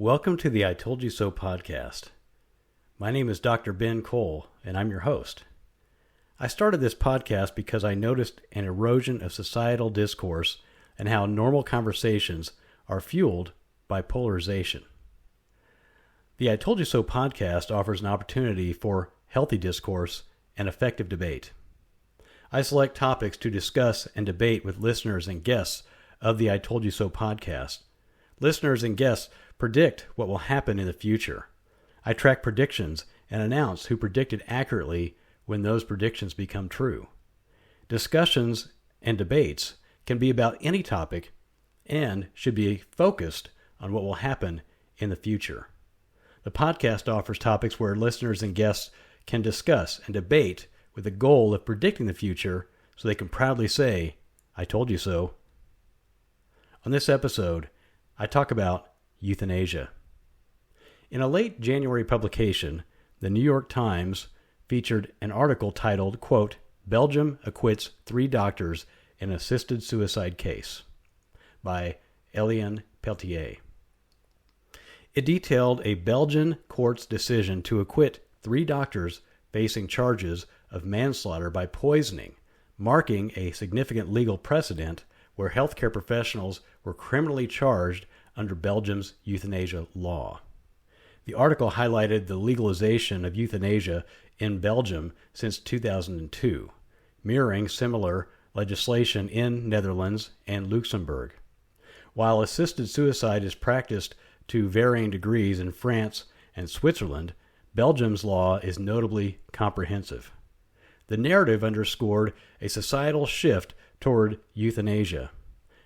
Welcome to the I Told You So podcast. My name is Dr. Ben Kohl, and I'm your host. I started this podcast because I noticed an erosion of societal discourse and how normal conversations are fueled by polarization. The I Told You So podcast offers an opportunity for healthy discourse and effective debate. I select topics to discuss and debate with listeners and guests of the I Told You So podcast. Listeners and guests predict what will happen in the future. I track predictions and announce who predicted accurately when those predictions become true. Discussions and debates can be about any topic and should be focused on what will happen in the future. The podcast offers topics where listeners and guests can discuss and debate with the goal of predicting the future so they can proudly say, I told you so. On this episode, I talk about euthanasia. In a late January publication, the New York Times featured an article titled, quote, Belgium acquits 3 doctors in assisted suicide case by Eliane Peltier. It detailed a Belgian court's decision to acquit 3 doctors facing charges of manslaughter by poisoning, marking a significant legal precedent where healthcare professionals were criminally charged under Belgium's euthanasia law. The article highlighted the legalization of euthanasia in Belgium since 2002, mirroring similar legislation in Netherlands and Luxembourg. While assisted suicide is practiced to varying degrees in France and Switzerland, Belgium's law is notably comprehensive. The narrative underscored a societal shift toward euthanasia,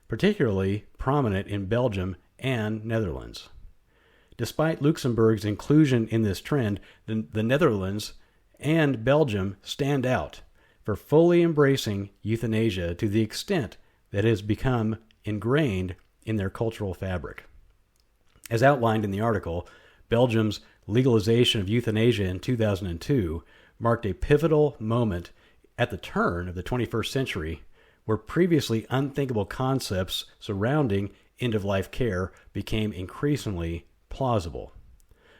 particularly prominent in Belgium and Netherlands. Despite Luxembourg's inclusion in this trend, the Netherlands and Belgium stand out for fully embracing euthanasia to the extent that it has become ingrained in their cultural fabric. As outlined in the article, Belgium's legalization of euthanasia in 2002 marked a pivotal moment at the turn of the 21st century where previously unthinkable concepts surrounding end-of-life care became increasingly plausible.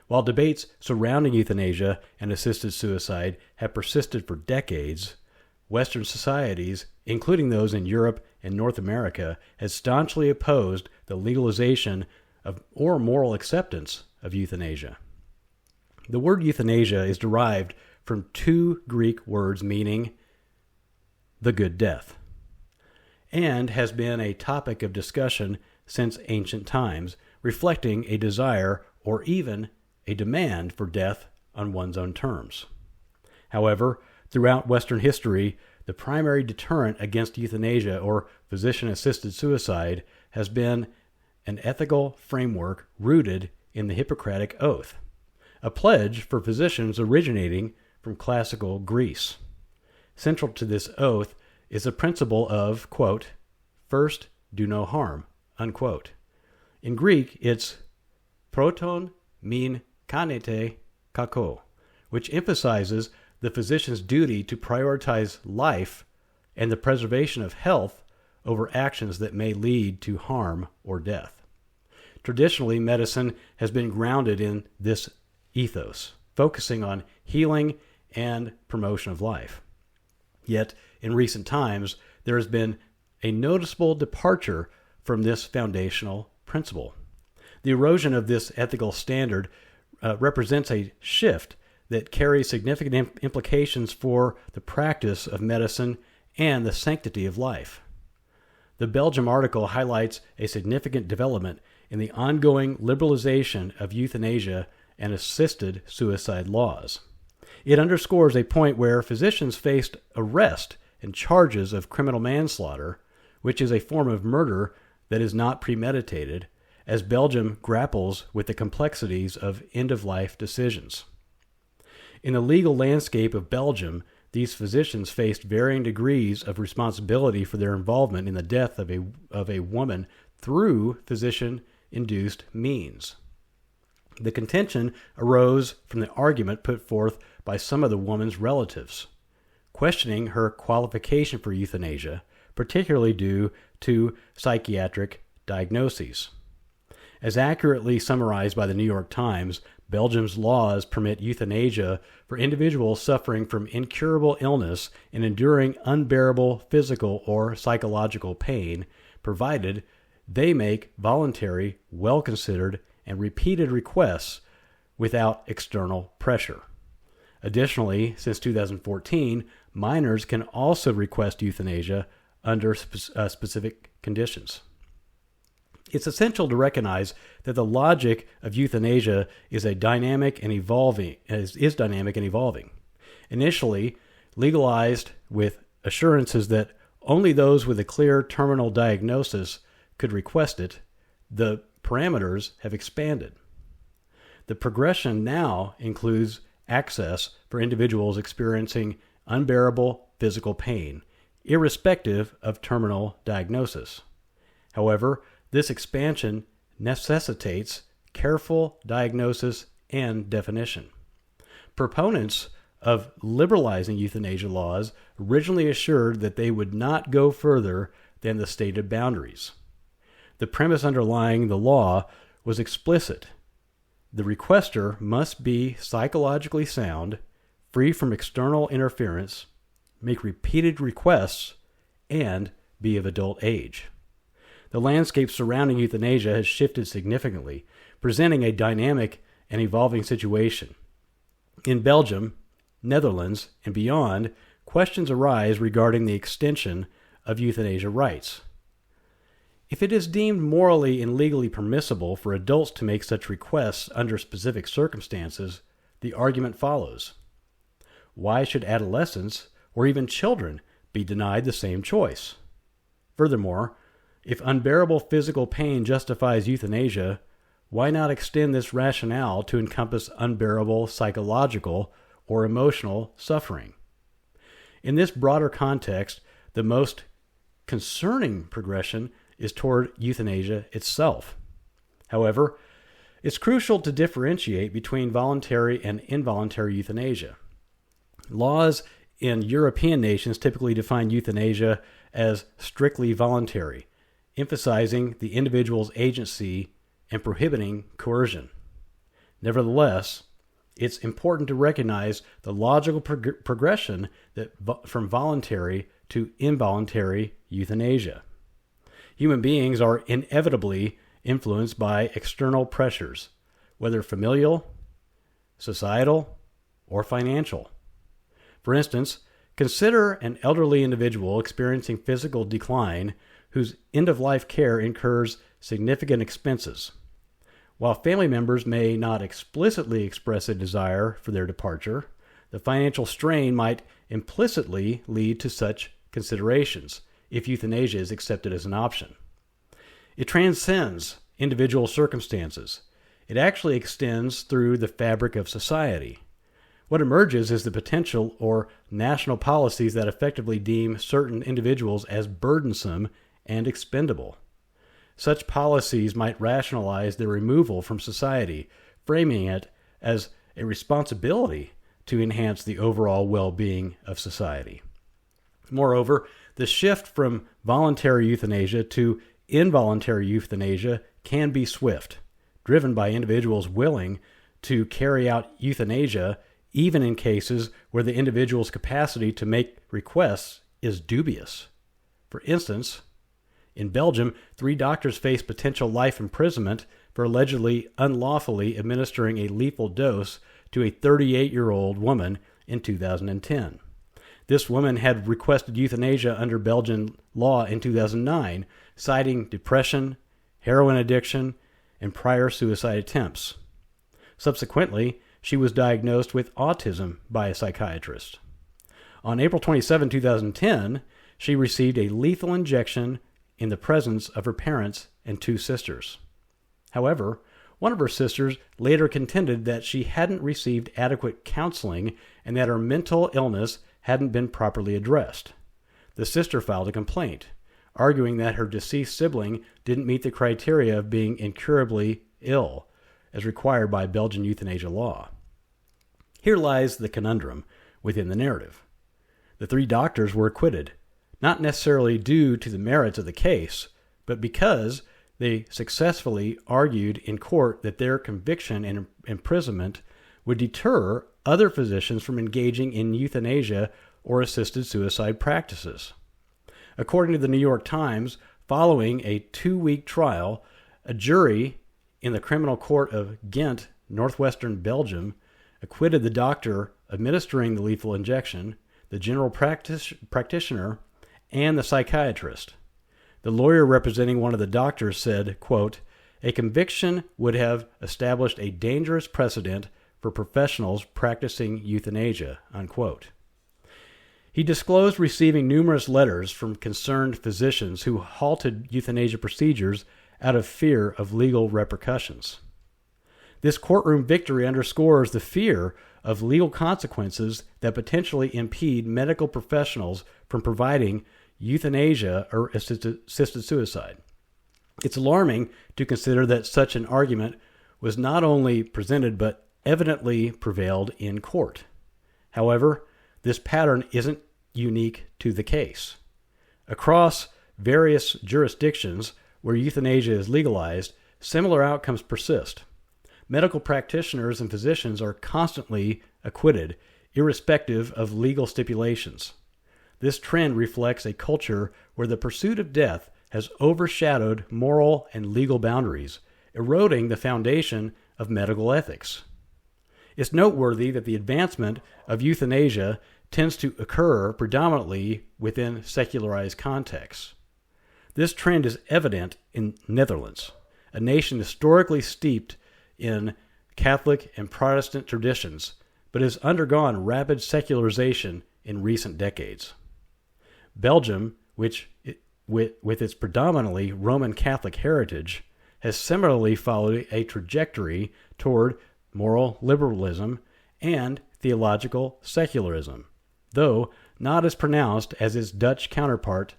While debates surrounding euthanasia and assisted suicide have persisted for decades, Western societies, including those in Europe and North America, have staunchly opposed the legalization of or moral acceptance of euthanasia. The word euthanasia is derived from 2 Greek words meaning the good death, and has been a topic of discussion since ancient times, reflecting a desire or even a demand for death on one's own terms. However, throughout Western history, the primary deterrent against euthanasia or physician-assisted suicide has been an ethical framework rooted in the Hippocratic Oath, a pledge for physicians originating from classical Greece. Central to this oath is the principle of, quote, first do no harm, unquote. In Greek, it's proton min kanete kako, which emphasizes the physician's duty to prioritize life and the preservation of health over actions that may lead to harm or death. Traditionally, medicine has been grounded in this ethos, focusing on healing and promotion of life. Yet, in recent times, there has been a noticeable departure from this foundational principle. The erosion of this ethical standard represents a shift that carries significant implications for the practice of medicine and the sanctity of life. The Belgium article highlights a significant development in the ongoing liberalization of euthanasia and assisted suicide laws. It underscores a point where physicians faced arrest and charges of criminal manslaughter, which is a form of murder that is not premeditated, as Belgium grapples with the complexities of end-of-life decisions. In the legal landscape of Belgium, these physicians faced varying degrees of responsibility for their involvement in the death of a woman through physician-induced means. The contention arose from the argument put forth by some of the woman's relatives, questioning her qualification for euthanasia, particularly due to psychiatric diagnoses. As accurately summarized by the New York Times, Belgium's laws permit euthanasia for individuals suffering from incurable illness and enduring unbearable physical or psychological pain, provided they make voluntary, well-considered, and repeated requests without external pressure. Additionally, since 2014, minors can also request euthanasia under specific conditions. It's essential to recognize that the logic of euthanasia is dynamic and evolving. Initially legalized with assurances that only those with a clear terminal diagnosis could request it, the parameters have expanded. The progression now includes access for individuals experiencing unbearable physical pain, irrespective of terminal diagnosis. However, this expansion necessitates careful diagnosis and definition. Proponents of liberalizing euthanasia laws originally assured that they would not go further than the stated boundaries. The premise underlying the law was explicit. The requester must be psychologically sound, free from external interference, make repeated requests, and be of adult age. The landscape surrounding euthanasia has shifted significantly, presenting a dynamic and evolving situation. In Belgium, Netherlands, and beyond, questions arise regarding the extension of euthanasia rights. If it is deemed morally and legally permissible for adults to make such requests under specific circumstances, the argument follows. Why should adolescents or even children be denied the same choice? Furthermore, if unbearable physical pain justifies euthanasia, why not extend this rationale to encompass unbearable psychological or emotional suffering? In this broader context, the most concerning progression is toward euthanasia itself. However, it's crucial to differentiate between voluntary and involuntary euthanasia. Laws in European nations typically define euthanasia as strictly voluntary, emphasizing the individual's agency and prohibiting coercion. Nevertheless, it's important to recognize the logical progression from voluntary to involuntary euthanasia. Human beings are inevitably influenced by external pressures, whether familial, societal, or financial. For instance, consider an elderly individual experiencing physical decline whose end-of-life care incurs significant expenses. While family members may not explicitly express a desire for their departure, the financial strain might implicitly lead to such considerations if euthanasia is accepted as an option. It transcends individual circumstances. It actually extends through the fabric of society. What emerges is the potential or national policies that effectively deem certain individuals as burdensome and expendable. Such policies might rationalize their removal from society, framing it as a responsibility to enhance the overall well-being of society. Moreover, the shift from voluntary euthanasia to involuntary euthanasia can be swift, driven by individuals willing to carry out euthanasia even in cases where the individual's capacity to make requests is dubious. For instance, in Belgium, 3 doctors face potential life imprisonment for allegedly unlawfully administering a lethal dose to a 38-year-old woman in 2010. This woman had requested euthanasia under Belgian law in 2009, citing depression, heroin addiction, and prior suicide attempts. Subsequently, she was diagnosed with autism by a psychiatrist. On April 27, 2010, she received a lethal injection in the presence of her parents and 2 sisters. However, one of her sisters later contended that she hadn't received adequate counseling and that her mental illness hadn't been properly addressed. The sister filed a complaint, arguing that her deceased sibling didn't meet the criteria of being incurably ill, as required by Belgian euthanasia law. Here lies the conundrum within the narrative. The 3 doctors were acquitted, not necessarily due to the merits of the case, but because they successfully argued in court that their conviction and imprisonment would deter other physicians from engaging in euthanasia or assisted suicide practices. According to the New York Times, following a 2-week trial, a jury in the criminal court of Ghent, northwestern Belgium, acquitted the doctor administering the lethal injection, the general practitioner, and the psychiatrist. The lawyer representing one of the doctors said, quote, "A conviction would have established a dangerous precedent for professionals practicing euthanasia," unquote. He disclosed receiving numerous letters from concerned physicians who halted euthanasia procedures out of fear of legal repercussions. This courtroom victory underscores the fear of legal consequences that potentially impede medical professionals from providing euthanasia or assisted suicide. It's alarming to consider that such an argument was not only presented but evidently prevailed in court. However, this pattern isn't unique to the case. Across various jurisdictions where euthanasia is legalized, similar outcomes persist. Medical practitioners and physicians are constantly acquitted, irrespective of legal stipulations. This trend reflects a culture where the pursuit of death has overshadowed moral and legal boundaries, eroding the foundation of medical ethics. It's noteworthy that the advancement of euthanasia tends to occur predominantly within secularized contexts. This trend is evident in Netherlands, a nation historically steeped in Catholic and Protestant traditions, but has undergone rapid secularization in recent decades. Belgium, which, with its predominantly Roman Catholic heritage, has similarly followed a trajectory toward moral liberalism and theological secularism, though not as pronounced as its Dutch counterpart.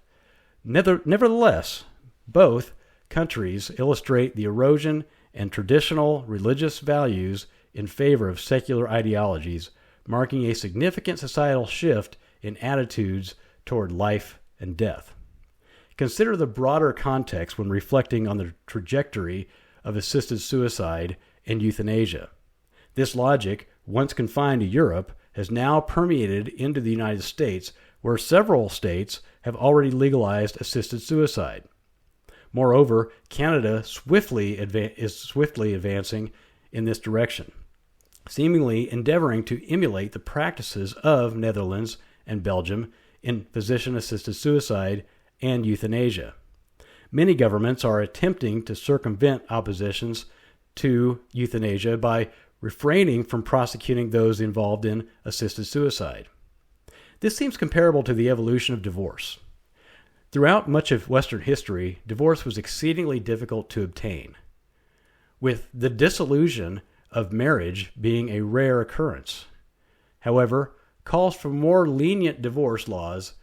Nevertheless, both countries illustrate the erosion and traditional religious values in favor of secular ideologies, marking a significant societal shift in attitudes toward life and death. Consider the broader context when reflecting on the trajectory of assisted suicide and euthanasia. This logic, once confined to Europe, has now permeated into the United States, where several states have already legalized assisted suicide. Moreover, Canada is swiftly advancing in this direction, seemingly endeavoring to emulate the practices of Netherlands and Belgium in physician-assisted suicide and euthanasia. Many governments are attempting to circumvent oppositions to euthanasia by refraining from prosecuting those involved in assisted suicide. This seems comparable to the evolution of divorce. Throughout much of Western history, divorce was exceedingly difficult to obtain, with the dissolution of marriage being a rare occurrence. However, calls for more lenient divorce laws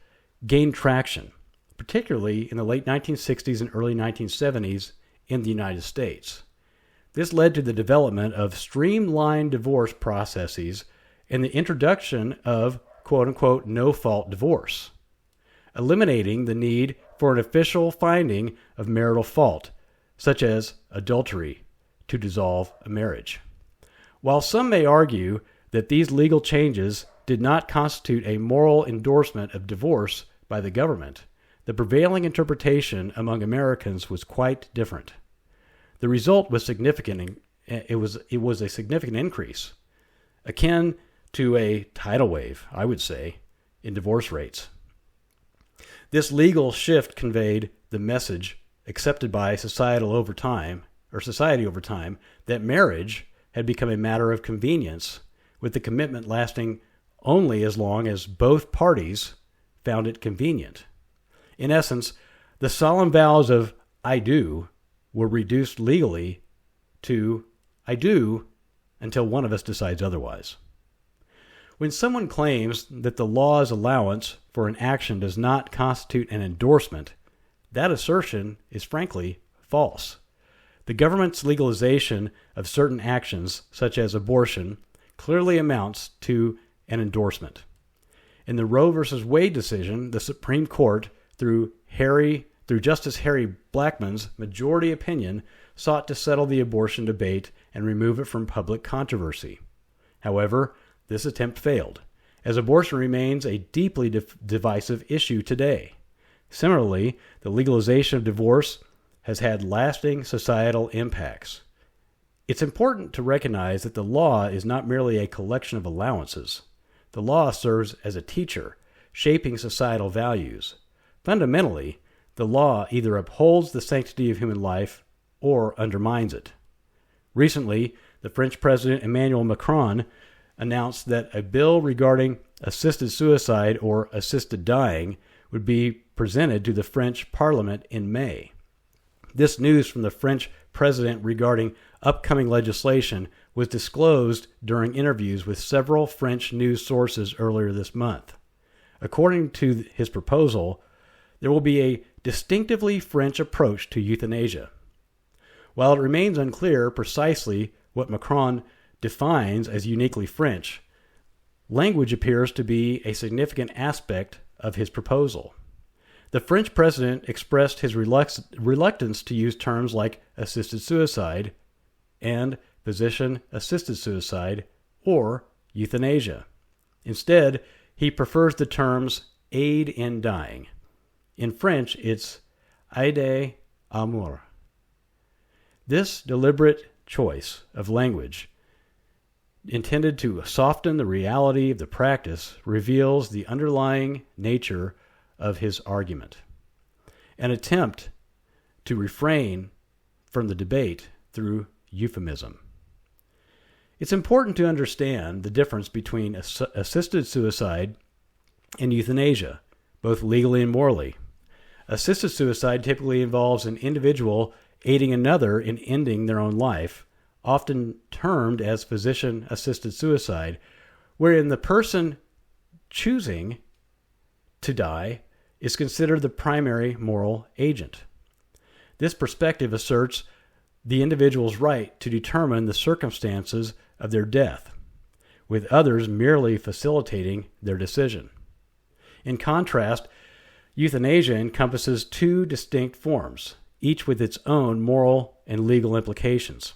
gained traction, particularly in the late 1960s and early 1970s in the United States. This led to the development of streamlined divorce processes and the introduction of quote-unquote no-fault divorce, eliminating the need for an official finding of marital fault, such as adultery, to dissolve a marriage. While some may argue that these legal changes did not constitute a moral endorsement of divorce by the government, the prevailing interpretation among Americans was quite different. The result was significant. It was a significant increase, akin to a tidal wave, I would say, in divorce rates. This legal shift conveyed the message accepted by society over time, that marriage had become a matter of convenience, with the commitment lasting only as long as both parties found it convenient. In essence, the solemn vows of "I do" were reduced legally to "I do" until one of us decides otherwise. When someone claims that the law's allowance for an action does not constitute an endorsement, that assertion is frankly false. The government's legalization of certain actions, such as abortion, clearly amounts to an endorsement. In the Roe v. Wade decision, the Supreme Court, through Harry through Justice Harry Blackmun's majority opinion, sought to settle the abortion debate and remove it from public controversy. However, this attempt failed, as abortion remains a deeply divisive issue today. Similarly, the legalization of divorce has had lasting societal impacts. It's important to recognize that the law is not merely a collection of allowances. The law serves as a teacher, shaping societal values. Fundamentally, the law either upholds the sanctity of human life or undermines it. Recently, the French President Emmanuel Macron announced that a bill regarding assisted suicide or assisted dying would be presented to the French Parliament in May. This news from the French president regarding upcoming legislation was disclosed during interviews with several French news sources earlier this month. According to his proposal, there will be a distinctively French approach to euthanasia. While it remains unclear precisely what Macron defines as uniquely French, language appears to be a significant aspect of his proposal. The French president expressed his reluctance to use terms like assisted suicide and physician-assisted suicide or euthanasia. Instead, he prefers the terms aid in dying. In French, it's aide à mort. This deliberate choice of language, intended to soften the reality of the practice, reveals the underlying nature of his argument. An attempt to refrain from the debate through euphemism. It's important to understand the difference between assisted suicide and euthanasia, both legally and morally. Assisted suicide typically involves an individual aiding another in ending their own life, often termed as physician-assisted suicide, wherein the person choosing to die is considered the primary moral agent. This perspective asserts the individual's right to determine the circumstances of their death, with others merely facilitating their decision. In contrast, euthanasia encompasses two distinct forms, each with its own moral and legal implications.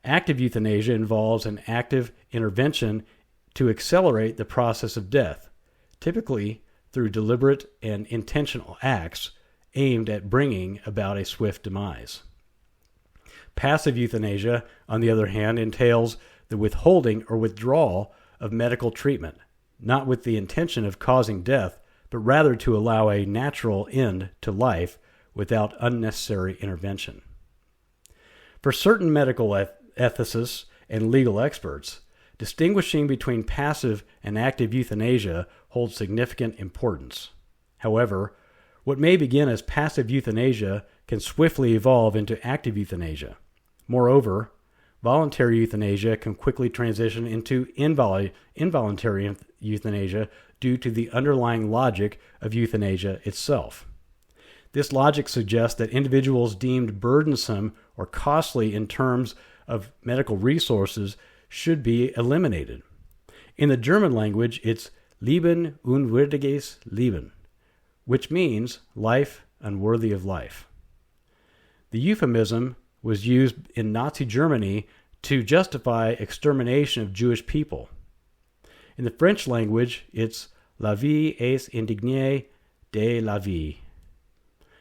Active euthanasia involves an active intervention to accelerate the process of death, typically through deliberate and intentional acts aimed at bringing about a swift demise. Passive euthanasia, on the other hand, entails the withholding or withdrawal of medical treatment, not with the intention of causing death, but rather to allow a natural end to life without unnecessary intervention. For certain medical ethicists and legal experts, distinguishing between passive and active euthanasia holds significant importance. However, what may begin as passive euthanasia can swiftly evolve into active euthanasia. Moreover, voluntary euthanasia can quickly transition into involuntary euthanasia due to the underlying logic of euthanasia itself. This logic suggests that individuals deemed burdensome or costly in terms of medical resources should be eliminated. In the German language, it's Leben unwürdiges Leben, which means life unworthy of life. The euphemism was used in Nazi Germany to justify extermination of Jewish people. In the French language, it's La vie est indignée de la vie.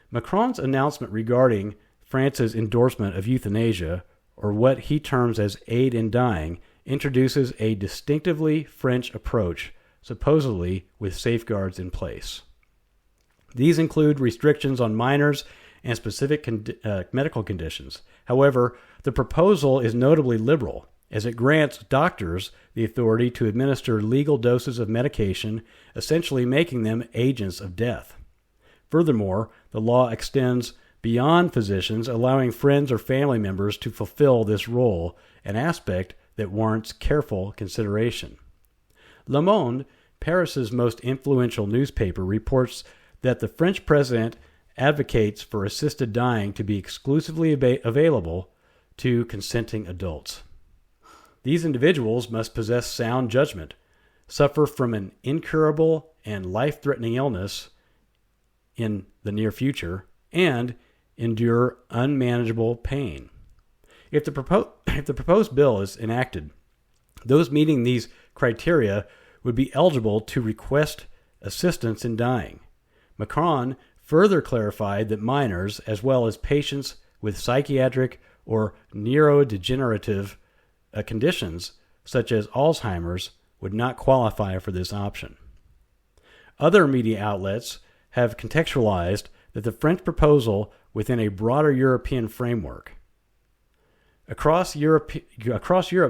Macron's announcement regarding France's endorsement of euthanasia, or what he terms as aid in dying, introduces a distinctively French approach, supposedly with safeguards in place. These include restrictions on minors and specific medical conditions. However, the proposal is notably liberal, as it grants doctors the authority to administer legal doses of medication, essentially making them agents of death. Furthermore, the law extends beyond physicians, allowing friends or family members to fulfill this role, an aspect that warrants careful consideration. Le Monde, Paris's most influential newspaper, reports that the French president advocates for assisted dying to be exclusively available to consenting adults. These individuals must possess sound judgment, suffer from an incurable and life-threatening illness in the near future, and endure unmanageable pain. If the proposed bill is enacted, those meeting these criteria would be eligible to request assistance in dying. Macron further clarified that minors, as well as patients with psychiatric or neurodegenerative conditions, such as Alzheimer's, would not qualify for this option. Other media outlets have contextualized that the French proposal within a broader European framework. Across Europe,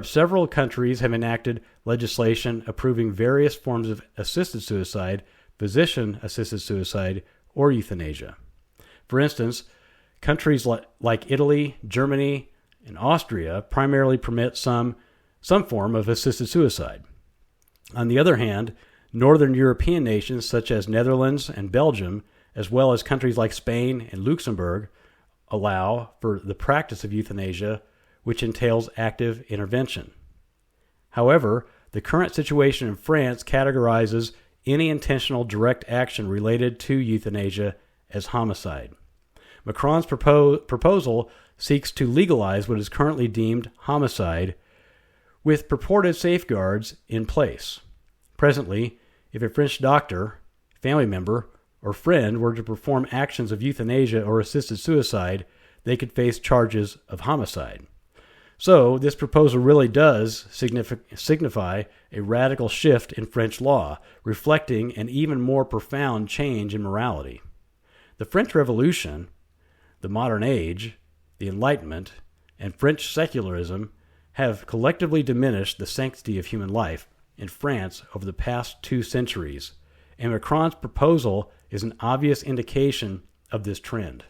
several countries have enacted legislation approving various forms of assisted suicide, physician-assisted suicide, or euthanasia. For instance, countries like Italy, Germany, and Austria primarily permit some form of assisted suicide. On the other hand, Northern European nations such as Netherlands and Belgium, as well as countries like Spain and Luxembourg, allow for the practice of euthanasia, which entails active intervention. However, the current situation in France categorizes any intentional direct action related to euthanasia as homicide. Macron's proposal seeks to legalize what is currently deemed homicide with purported safeguards in place. Presently, if a French doctor, family member, or friend were to perform actions of euthanasia or assisted suicide, they could face charges of homicide. So, this proposal really does signify a radical shift in French law, reflecting an even more profound change in morality. The French Revolution, the modern age, the Enlightenment, and French secularism have collectively diminished the sanctity of human life in France over the past 2 centuries, and Macron's proposal is an obvious indication of this trend.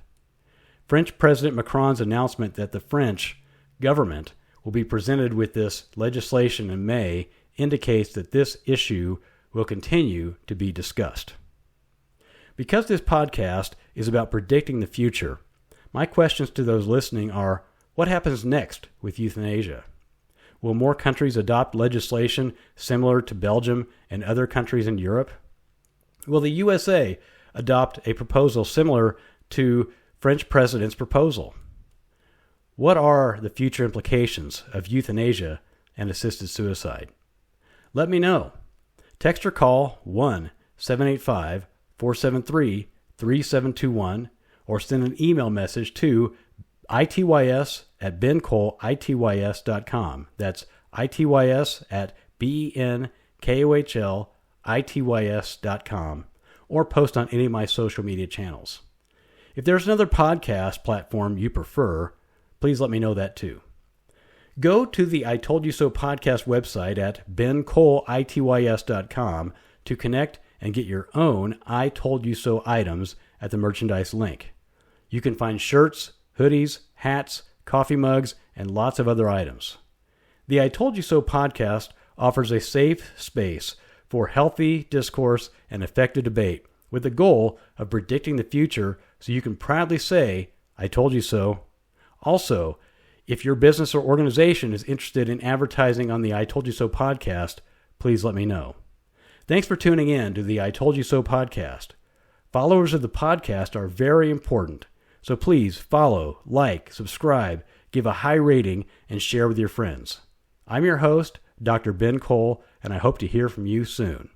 French President Macron's announcement that the French government will be presented with this legislation in May indicates that this issue will continue to be discussed. Because this podcast is about predicting the future, my questions to those listening are, what happens next with euthanasia? Will more countries adopt legislation similar to Belgium and other countries in Europe? Will the USA adopt a proposal similar to French president's proposal? What are the future implications of euthanasia and assisted suicide? Let me know. Text or call 1-785-473-3721 or send an email message to ITYS@BenKohlITYS.com. That's ITYS@BenKohlITYS.com, or post on any of my social media channels. If there's another podcast platform you prefer, please let me know that too. Go to the I Told You So podcast website at BenKohlITYS.com to connect and get your own I Told You So items at the merchandise link. You can find shirts, hoodies, hats, coffee mugs, and lots of other items. The I Told You So podcast offers a safe space for healthy discourse and effective debate with the goal of predicting the future so you can proudly say, I told you so. Also, if your business or organization is interested in advertising on the I Told You So podcast, please let me know. Thanks for tuning in to the I Told You So podcast. Followers of the podcast are very important, so please follow, like, subscribe, give a high rating, and share with your friends. I'm your host, Dr. Ben Kohl, and I hope to hear from you soon.